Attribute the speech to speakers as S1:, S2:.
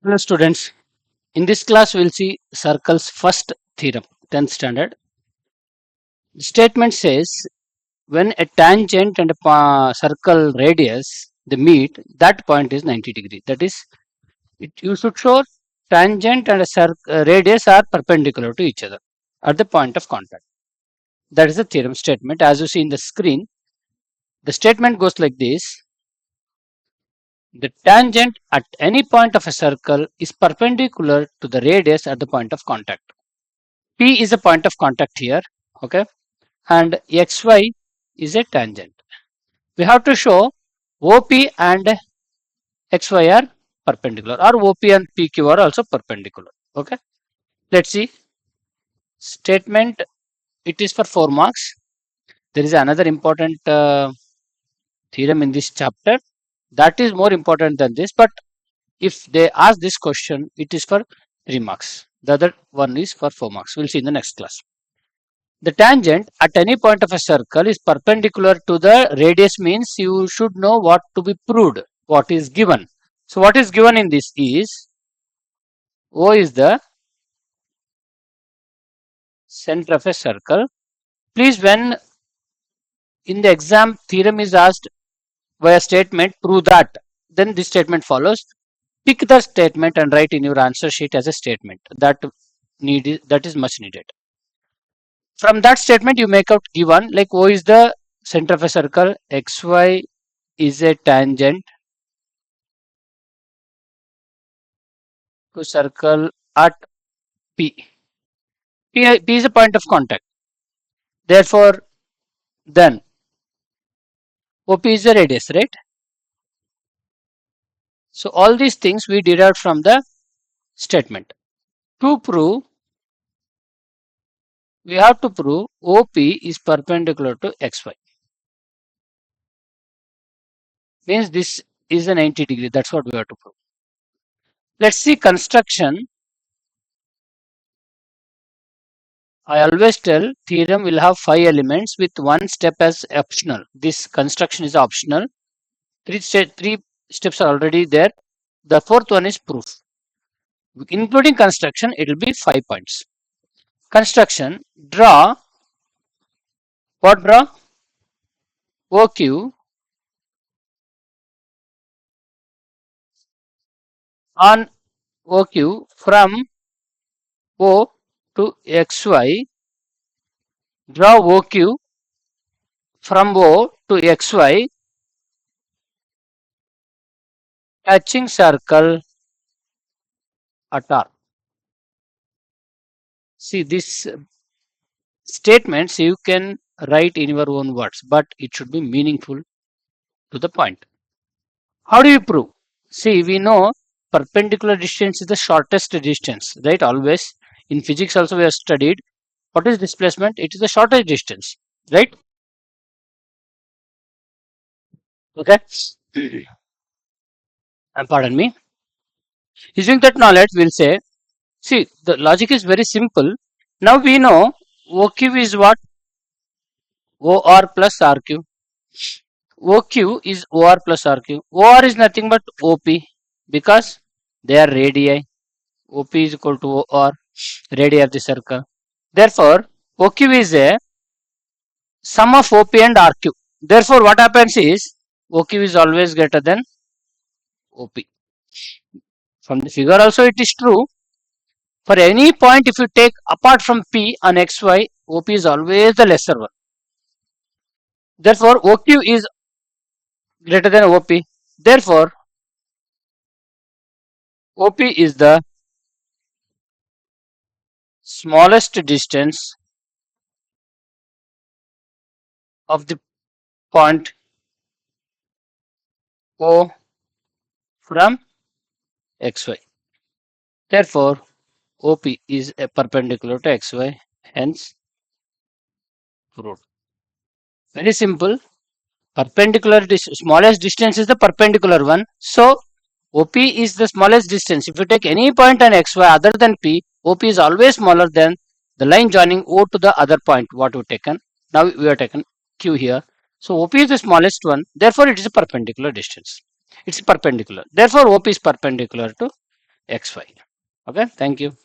S1: Hello students, in this class we will see circle's first theorem, 10th standard. The statement says when a tangent and a circle radius they meet, that point is 90 degree. That is, you should show tangent and a radius are perpendicular to each other at the point of contact. That is the theorem statement. As you see in the screen, the statement goes like this. The tangent at any point of a circle is perpendicular to the radius at the point of contact. P is a point of contact here, okay, and xy is a tangent. We have to show OP and xy are perpendicular, or OP and PQ are also perpendicular. Okay, let's see. Statement, it is for 4 marks. There is another important theorem in this chapter that is more important than this, but if they ask this question, it is for 3 marks. The other one is for 4 marks. We'll see in the next class. The tangent at any point of a circle is perpendicular to the radius, means you should know what to be proved, what is given. So what is given in this is O is the center of a circle. Please, when in the exam theorem is asked by a statement, prove that, then this statement follows. Pick the statement and write in your answer sheet as a statement. That is much needed. From that statement, you make out given, like O is the center of a circle, xy is a tangent to circle at P. P is a point of contact. Therefore, then OP is the radius, right? So all these things we derived from the statement. To prove, we have to prove OP is perpendicular to xy. Means this is a 90 degree. That's what we have to prove. Let's see construction. I always tell theorem will have 5 elements with one step as optional. This construction is optional. Three steps are already there. The fourth one is proof. Including construction, it will be 5 points. Construction, draw, what draw? OQ on OQ from O to XY, draw OQ from O to XY, touching circle at R. See, this statements you can write in your own words, but it should be meaningful to the point. How do you prove? See, we know perpendicular distance is the shortest distance, right? Always. In physics also we have studied. What is displacement? It is the shortest distance, right? Okay. Pardon me. Using that knowledge, we'll say, see, the logic is very simple. Now we know OQ is what? OR plus RQ. OQ is OR plus RQ. OR is nothing but OP because they are radii. OP is equal to OR, radii of the circle. Therefore, OQ is a sum of OP and RQ. Therefore, what happens is OQ is always greater than OP. From the figure also it is true. For any point if you take apart from P on XY, OP is always the lesser one. Therefore, OQ is greater than OP. Therefore, OP is the smallest distance of the point O from XY. Therefore, OP is a perpendicular to XY, hence proved. Very simple. Perpendicular smallest distance is the perpendicular one. So OP is the smallest distance. If you take any point on XY other than P, OP is always smaller than the line joining O to the other point what we taken. Now we have taken Q here. So OP is the smallest one. Therefore, it is a perpendicular distance. It's perpendicular. Therefore, OP is perpendicular to xy. Okay, thank you.